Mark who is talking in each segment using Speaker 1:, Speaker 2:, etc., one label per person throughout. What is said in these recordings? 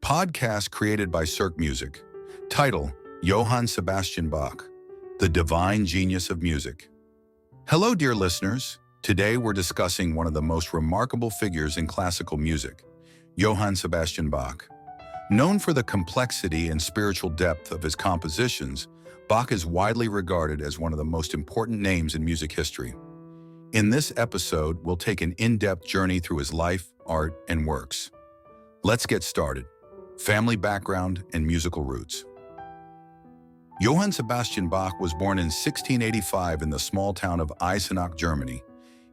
Speaker 1: podcast created by Cirque Music. Title: Johann Sebastian Bach, the divine genius of music. Hello, dear listeners. Today we're discussing one of the most remarkable figures in classical music, Johann Sebastian Bach. Known for the complexity and spiritual depth of his compositions, Bach is widely regarded as one of the most important names in music history. In this episode, we'll take an in-depth journey through his life, art, and works. Let's get started. Family background and musical roots. Johann Sebastian Bach was born in 1685 in the small town of Eisenach, Germany.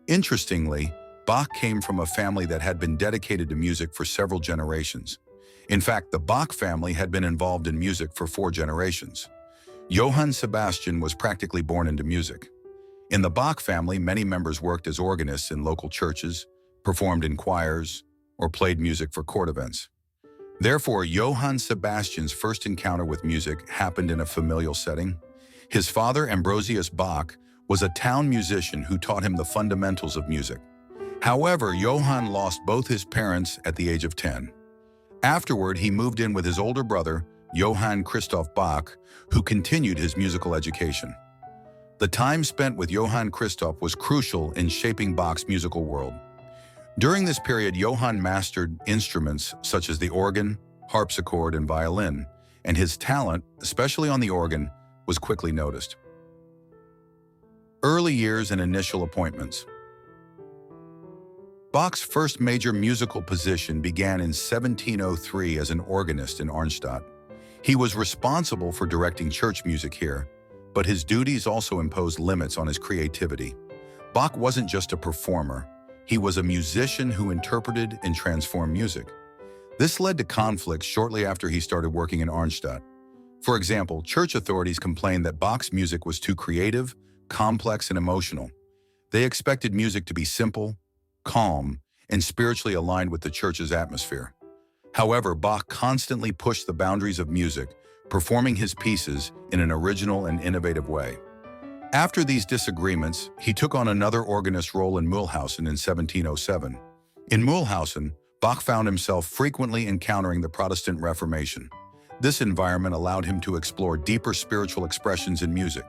Speaker 1: Interestingly, Bach came from a family that had been dedicated to music for several generations. In fact, the Bach family had been involved in music for 4 generations. Johann Sebastian was practically born into music. In the Bach family, many members worked as organists in local churches, performed in choirs, or played music for court events. Therefore, Johann Sebastian's first encounter with music happened in a familial setting. His father, Ambrosius Bach, was a town musician who taught him the fundamentals of music. However, Johann lost both his parents at the age of 10. Afterward, he moved in with his older brother, Johann Christoph Bach, who continued his musical education. The time spent with Johann Christoph was crucial in shaping Bach's musical world. During this period, Johann mastered instruments such as the organ, harpsichord, and violin, and his talent, especially on the organ, was quickly noticed. Early years and initial appointments. Bach's first major musical position began in 1703 as an organist in Arnstadt. He was responsible for directing church music here, but his duties also imposed limits on his creativity. Bach wasn't just a performer. He was a musician who interpreted and transformed music. This led to conflicts shortly after he started working in Arnstadt. For example, church authorities complained that Bach's music was too creative, complex, and emotional. They expected music to be simple, calm, and spiritually aligned with the church's atmosphere. However, Bach constantly pushed the boundaries of music, performing his pieces in an original and innovative way. After these disagreements, he took on another organist role in Mühlhausen in 1707. In Mühlhausen, Bach found himself frequently encountering the Protestant Reformation. This environment allowed him to explore deeper spiritual expressions in music.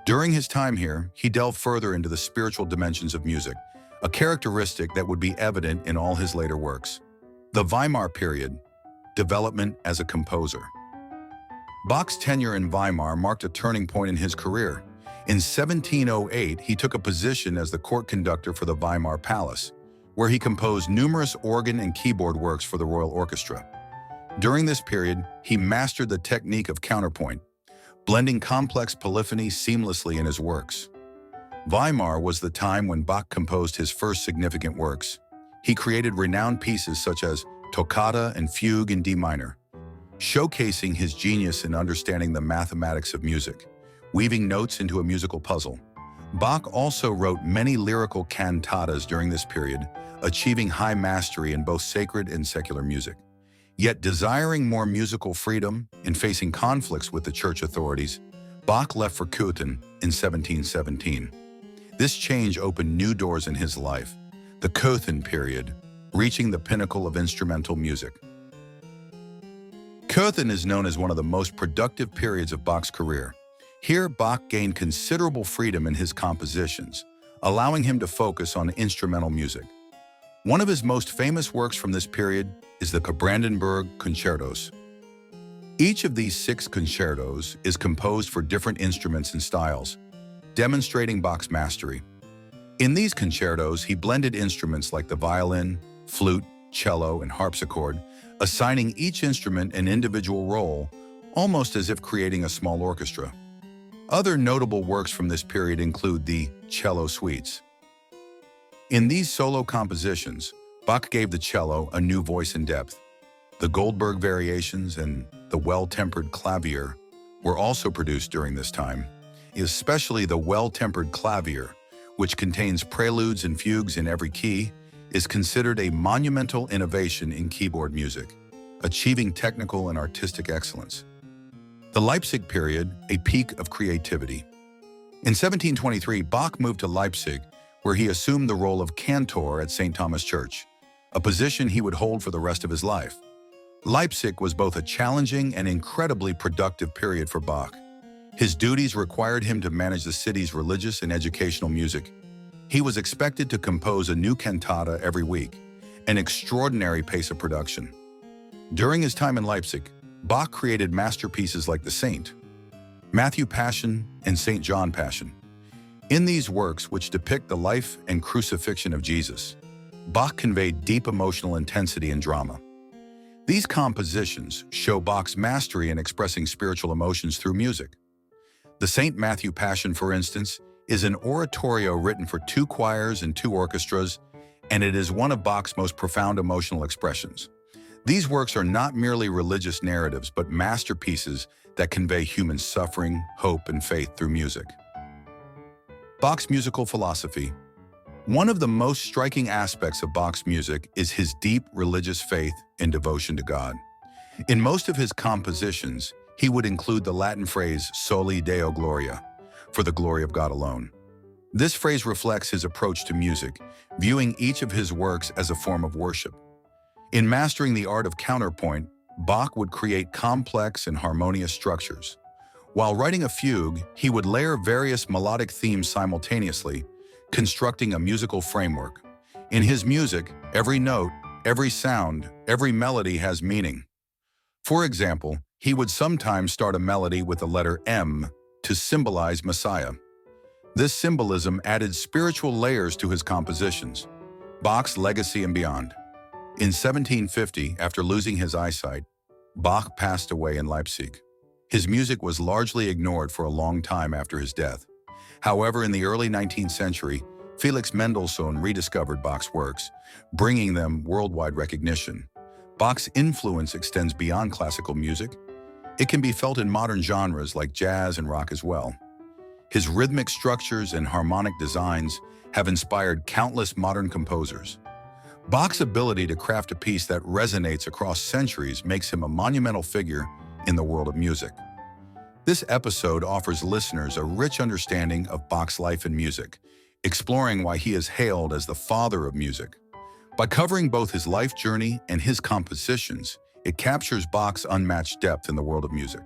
Speaker 1: During his time here, he delved further into the spiritual dimensions of music, a characteristic that would be evident in all his later works. The Weimar period, development as a composer. Bach's tenure in Weimar marked a turning point in his career. In 1708, he took a position as the court conductor for the Weimar Palace, where he composed numerous organ and keyboard works for the royal orchestra. During this period, he mastered the technique of counterpoint, blending complex polyphony seamlessly in his works. Weimar was the time when Bach composed his first significant works. He created renowned pieces such as Toccata and Fugue in D minor, showcasing his genius in understanding the mathematics of music, weaving notes into a musical puzzle. Bach also wrote many lyrical cantatas during this period, achieving high mastery in both sacred and secular music. Yet, desiring more musical freedom and facing conflicts with the church authorities, Bach left for Köthen in 1717. This change opened new doors in his life, the Köthen period, reaching the pinnacle of instrumental music. Köthen is known as one of the most productive periods of Bach's career. Here, Bach gained considerable freedom in his compositions, allowing him to focus on instrumental music. One of his most famous works from this period is the Brandenburg Concertos. Each of these 6 concertos is composed for different instruments and styles, demonstrating Bach's mastery. In these concertos, he blended instruments like the violin, flute, cello, and harpsichord, assigning each instrument an individual role, almost as if creating a small orchestra. Other notable works from this period include the cello suites. In these solo compositions, Bach gave the cello a new voice and depth. The Goldberg variations and the well-tempered clavier were also produced during this time, especially the well-tempered clavier, which contains preludes and fugues in every key, is considered a monumental innovation in keyboard music, achieving technical and artistic excellence. The Leipzig period, a peak of creativity. In 1723, Bach moved to Leipzig, where he assumed the role of cantor at St. Thomas Church, a position he would hold for the rest of his life. Leipzig was both a challenging and incredibly productive period for Bach. His duties required him to manage the city's religious and educational music. He was expected to compose a new cantata every week, an extraordinary pace of production. During his time in Leipzig, Bach created masterpieces like the Saint Matthew Passion and St. John Passion. In these works, which depict the life and crucifixion of Jesus, Bach conveyed deep emotional intensity and drama. These compositions show Bach's mastery in expressing spiritual emotions through music. The St. Matthew Passion, for instance, is an oratorio written for 2 choirs and 2 orchestras, and it is one of Bach's most profound emotional expressions. These works are not merely religious narratives, but masterpieces that convey human suffering, hope, and faith through music. Bach's musical philosophy. One of the most striking aspects of Bach's music is his deep religious faith and devotion to God. In most of his compositions, he would include the Latin phrase Soli Deo Gloria, for the glory of God alone. This phrase reflects his approach to music, viewing each of his works as a form of worship. In mastering the art of counterpoint, Bach would create complex and harmonious structures. While writing a fugue, he would layer various melodic themes simultaneously, constructing a musical framework. In his music, every note, every sound, every melody has meaning. For example, he would sometimes start a melody with the letter M to symbolize Messiah. This symbolism added spiritual layers to his compositions. Bach's legacy and beyond. In 1750, after losing his eyesight, Bach passed away in Leipzig. His music was largely ignored for a long time after his death. However, in the early 19th century, Felix Mendelssohn rediscovered Bach's works, bringing them worldwide recognition. Bach's influence extends beyond classical music. It can be felt in modern genres like jazz and rock as well. His rhythmic structures and harmonic designs have inspired countless modern composers. Bach's ability to craft a piece that resonates across centuries makes him a monumental figure in the world of music. This episode offers listeners a rich understanding of Bach's life and music, exploring why he is hailed as the father of music. By covering both his life journey and his compositions, it captures Bach's unmatched depth in the world of music.